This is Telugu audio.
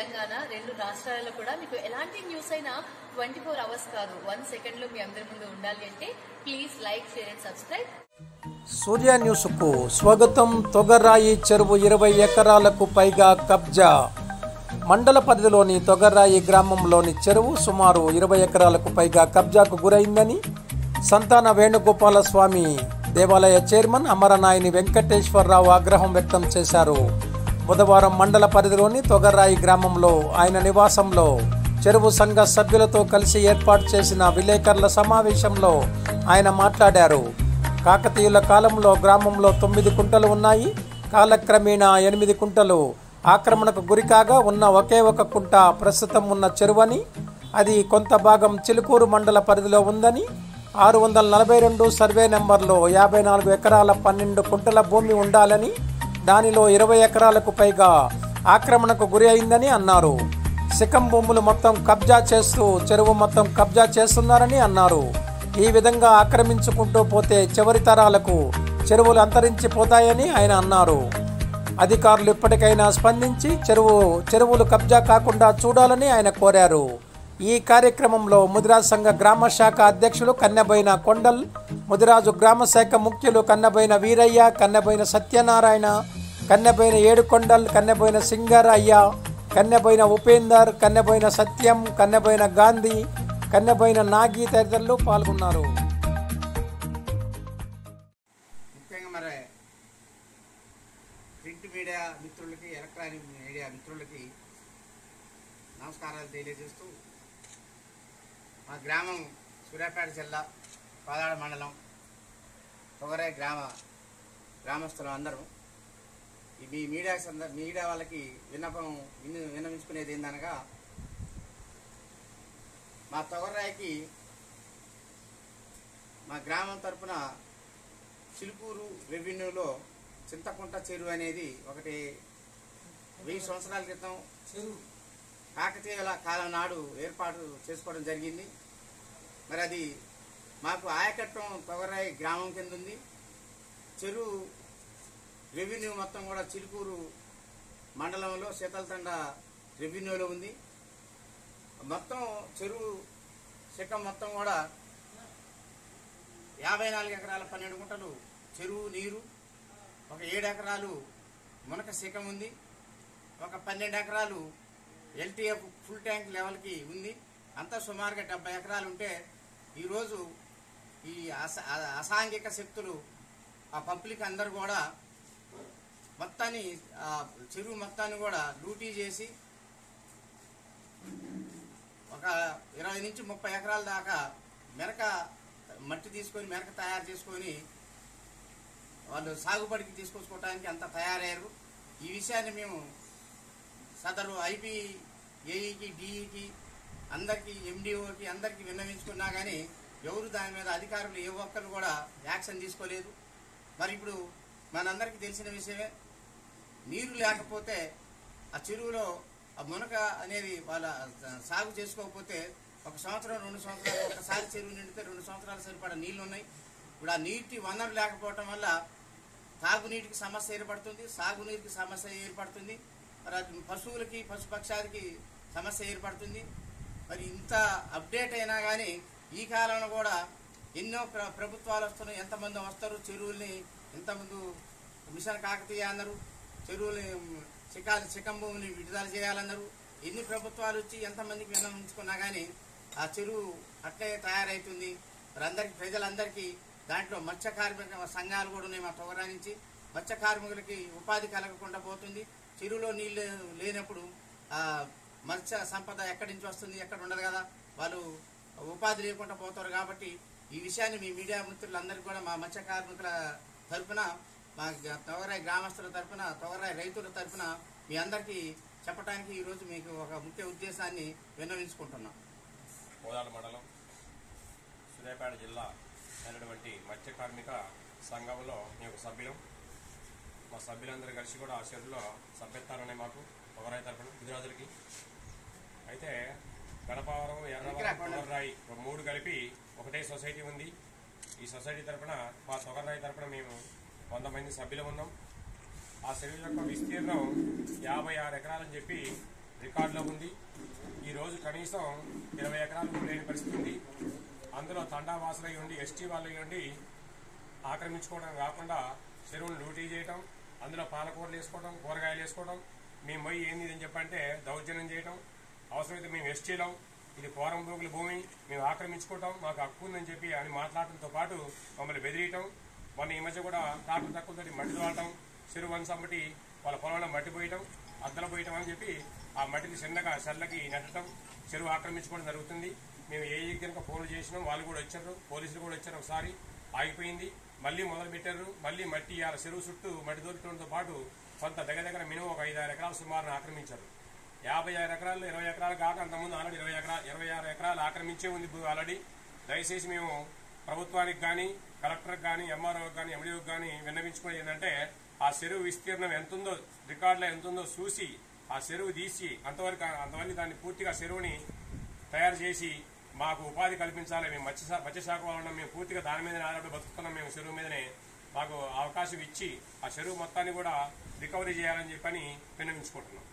తెలంగాణ 2 రాష్ట్రాలలో కూడా మీకు ఎలాంటి న్యూస్ అయినా 24 అవర్స్ కాదు 1 సెకండ్ లో మీ అందరి ముందు ఉండాలి అంటే please like, share and subscribe. Surya న్యూస్కు స్వాగతం. తొగర్రాయి చెరువు 20 ఎకరాలకు పైగా కబ్జా. మండల పరిధిలోని తొగర్రాయి గ్రామంలోని చెరువు సుమారు 20 ఎకరాలకు పైగా కబ్జాకు గురైందని సంతాన వేణుగోపాల స్వామి దేవాలయ చైర్మన్ అమరనాయని వెంకటేశ్వరరావు ఆగ్రహం వ్యక్తం చేశారు. బుధవారం మండల పరిధిలోని తొగర్రాయి గ్రామంలో ఆయన నివాసంలో చెరువు సంఘ సభ్యులతో కలిసి ఏర్పాటు చేసిన విలేకరుల సమావేశంలో ఆయన మాట్లాడారు. కాకతీయుల కాలంలో గ్రామంలో 9 కుంటలు ఉన్నాయి. కాలక్రమేణా 8 కుంటలు ఆక్రమణకు గురికాగా ఉన్న ఒకే ఒక కుంట ప్రస్తుతం ఉన్న చెరువని, అది కొంత భాగం చిలుకూరు మండల పరిధిలో ఉందని, 642 సర్వే నెంబర్లో 54 ఎకరాల 12 కుంటల భూమి ఉండాలని, దానిలో 20 ఎకరాలకు పైగా ఆక్రమణకు గురి అయిందని అన్నారు. శిఖం భూములు మొత్తం కబ్జా చేస్తూ చెరువు మొత్తం కబ్జా చేస్తున్నారని అన్నారు. ఈ విధంగా ఆక్రమించుకుంటూ పోతే చివరి తరాలకు చెరువులు అంతరించిపోతాయని ఆయన అన్నారు. అధికారులు ఇప్పటికైనా స్పందించి చెరువులు కబ్జా కాకుండా చూడాలని ఆయన కోరారు. ఈ కార్యక్రమంలో ముదిరాజ్ సంఘ గ్రామ శాఖ అధ్యక్షులు కన్నెబోయిన కొండల్, ముదిరాజు గ్రామ శాఖ ముఖ్యులు కన్నెబోయిన వీరయ్య, కన్నెబోయిన సత్యనారాయణ, కన్నెబోయిన ఏడుకొండల్, కన్నెబోయిన సింగరయ్య, కన్నెబోయిన ఉపేందర్, కన్నెబోయిన సత్యం, కన్నెబోయిన గాంధీ, కన్నెబోయిన నాగి తదితరులు పాల్గొన్నారు. ముఖ్యంగా మరి ప్రింట్ మీడియా మిత్రులకి, ఎలక్ట్రానిక్ మీడియా మిత్రులకి నమస్కారాలు తెలియజేస్తూ, మా గ్రామం సూర్యాపేట జిల్లా పాదాడ మండలం తొగరాయి గ్రామస్తులు అందరూ ఈ మీడియా వాళ్ళకి విన్నవించుకునేది ఏందనగా, మా తొగరాయికి మా గ్రామం తరఫున చిలుకూరు రెవెన్యూలో చింతకుంట చెరువు అనేది ఒకటి 1000 సంవత్సరాల క్రితం కాకతీయుల కాలం నాడు ఏర్పాటు చేసుకోవడం జరిగింది. మరి అది మాకు ఆయకట్టం తొగరాయి గ్రామం కింద ఉంది. చెరువు రెవెన్యూ మొత్తం కూడా చిలుకూరు మండలంలో శీతలతండ రెవెన్యూలో ఉంది. మొత్తం చెరువు శిఖం మొత్తం కూడా 54 ఎకరాల 12 గుంటలు చెరువు నీరు, ఒక 7 ఎకరాలు మునక శిఖం ఉంది, ఒక 12 ఎకరాలు ఎల్టీఎఫ్ ఫుల్ ట్యాంక్ లెవెల్కి ఉంది. అంతా సుమారుగా 70 ఎకరాలు ఉంటే ఈరోజు ఈ అసాంఘిక శక్తులు ఆ పబ్లిక్ అందరూ కూడా మొత్తాన్ని చెరువు మొత్తాన్ని కూడా లూటీ చేసి ఒక 20 నుంచి 30 ఎకరాల దాకా మట్టి తీసుకొని మెరక తయారు చేసుకొని వాళ్ళు సాగుబడికి తీసుకొచ్చుకోవడానికి అంత తయారయ్యారు. ఈ విషయాన్ని మేము సదరు ఐపీ, ఏఈకి, డిఈకి అందరికీ, ఎండిఓకి అందరికీ విన్నవించుకున్నా కానీ ఎవరు దాని మీద అధికారులు ఏ ఒక్కరు కూడా యాక్షన్ తీసుకోలేదు. మరి ఇప్పుడు మనందరికీ తెలిసిన విషయమే, నీరు లేకపోతే ఆ చెరువులో ఆ మునక అనేది వాళ్ళ సాగు చేసుకోకపోతే 1 సంవత్సరం 2 సంవత్సరాలు, ఒకసారి చెరువు నిండితే 2 సంవత్సరాలు సరిపడా నీళ్లు ఉన్నాయి. ఇప్పుడు ఆ నీటి వనరు లేకపోవటం వల్ల తాగునీటికి సమస్య ఏర్పడుతుంది, సాగునీటికి సమస్య ఏర్పడుతుంది, మరి పశువులకి పశుపక్షాలకి సమస్య ఏర్పడుతుంది. మరి ఇంత అప్డేట్ అయినా కానీ ఈ కాలంలో కూడా ఎన్నో ప్రభుత్వాలు వస్తున్నాయి. ఎంతమంది వస్తారు, చెరువుల్ని ఎంతమంది మిషన్ కాకతీయ అన్నారు, చెరువుల్ని శిఖం భూమిని విడుదల చేయాలన్నారు. ఎన్ని ప్రభుత్వాలు వచ్చి ఎంతమందికి విన్నవించుకున్నా కానీ ఆ చెరువు అట్లే తయారవుతుంది. మరి అందరికీ, ప్రజలందరికీ దాంట్లో మత్స్య కార్మిక సంఘాలు కూడా ఉన్నాయి. మా తొగరా నుంచి మత్స్య కార్మికులకి ఉపాధి కలగకుండా పోతుంది. చెరువులో నీళ్ళు లేనప్పుడు మత్స్య సంపద ఎక్కడి నుంచి వస్తుంది, ఎక్కడ ఉండదు కదా, వాళ్ళు ఉపాధి లేకుండా పోతారు. కాబట్టి ఈ విషయాన్ని మీ మీడియా మిత్రులందరికీ కూడా మా మత్స్య కార్మికుల తరఫున, మా తొగరాయి గ్రామస్తుల తరఫున, తొగరాయి రైతుల తరఫున మీ అందరికీ చెప్పడానికి ఈరోజు మీకు ఒక ముఖ్య ఉద్దేశాన్ని విన్నవించుకుంటున్నాం. కోదాడ మండలం సూర్యాపేట జిల్లా అయినటువంటి మత్స్య కార్మిక సంఘంలో మేము సభ్యులం. మా సభ్యులందరూ కలిసి కూడా ఆ చెరువులో సభ్యత్వాలున్నాయి మాకు తొగరాయి తరఫున గుజరాతులకి. అయితే గడపవరం, ఎర్రవరం, తొగర్రాయి 3 కలిపి ఒకటే సొసైటీ ఉంది. ఈ సొసైటీ తరఫున మా తొగర్రాయి తరఫున మేము 100 మంది సభ్యులు ఉన్నాం. ఆ చెరువు యొక్క విస్తీర్ణం 56 ఎకరాలని చెప్పి రికార్డులో ఉంది. ఈరోజు కనీసం 20 ఎకరాలు లేని పరిస్థితి ఉంది. అందులో తండావాసులై ఉండి ఎస్టీ వాళ్ళై ఉండి ఆక్రమించుకోవడం కాకుండా చెరువును లూటీ చేయటం, అందులో పాలకూరలు వేసుకోవడం, కూరగాయలు వేసుకోవడం, మేము పోయి ఏంది అని చెప్పంటే దౌర్జన్యం చేయటం, అవసరమైతే మేము ఎస్టీలం, ఇది పోరం భూగుల భూమి, మేము ఆక్రమించుకోవటం, మాకు హక్కు ఉందని చెప్పి అని మాట్లాడటంతో పాటు మమ్మల్ని బెదిరియటం. మొన్న ఈ మధ్య కూడా ట్రాక్టర్ తక్కువతో మట్టి తోలటం, చెరువు వనసంబటి వాళ్ళ పొలంలో మట్టి పోయటం, అద్దలు పోయటం అని చెప్పి ఆ మట్టిని చిన్నగా చల్లకి నెట్టడం, చెరువు ఆక్రమించుకోవడం జరుగుతుంది. మేము ఏ కనుక ఫోన్లు చేసినాం, వాళ్ళు కూడా వచ్చారు, పోలీసులు కూడా వచ్చారు. ఒకసారి ఆగిపోయింది, మళ్ళీ మొదలు పెట్టారు. మళ్ళీ మట్టి ఆ చెరువు చుట్టూ మట్టి దొరకడంతో పాటు కొంత దగ్గర మినిమం ఒక 5-6 ఎకరాల సుమారును ఆక్రమించారు. 56 ఎకరాలు 20 ఎకరాలు కాక అంతకుముందు ఆల్రెడీ 26 ఎకరాలు ఆక్రమించే ఉంది ఆల్రెడీ. దయచేసి మేము ప్రభుత్వానికి కానీ, కలెక్టర్కి కానీ, ఎంఆర్ఓకి కానీ, ఎండీఓకి కానీ విన్నవించుకునేది ఏంటంటే ఆ చెరువు విస్తీర్ణం ఎంతుందో, రికార్డులో ఎంతుందో చూసి ఆ చెరువు తీసి అంతవరకు దాన్ని పూర్తిగా చెరువుని తయారు చేసి మాకు ఉపాధి కల్పించాలి. మేము మత్స్యశాఖ వాళ్ళం, మేము పూర్తిగా దాని మీదనే ఆధారపడి బతుకుతున్నాం. మేము చెరువు మీదనే మాకు అవకాశం ఇచ్చి ఆ చెరువు మొత్తాన్ని కూడా రికవరీ చేయాలని చెప్పని విన్నవించుకుంటున్నాం.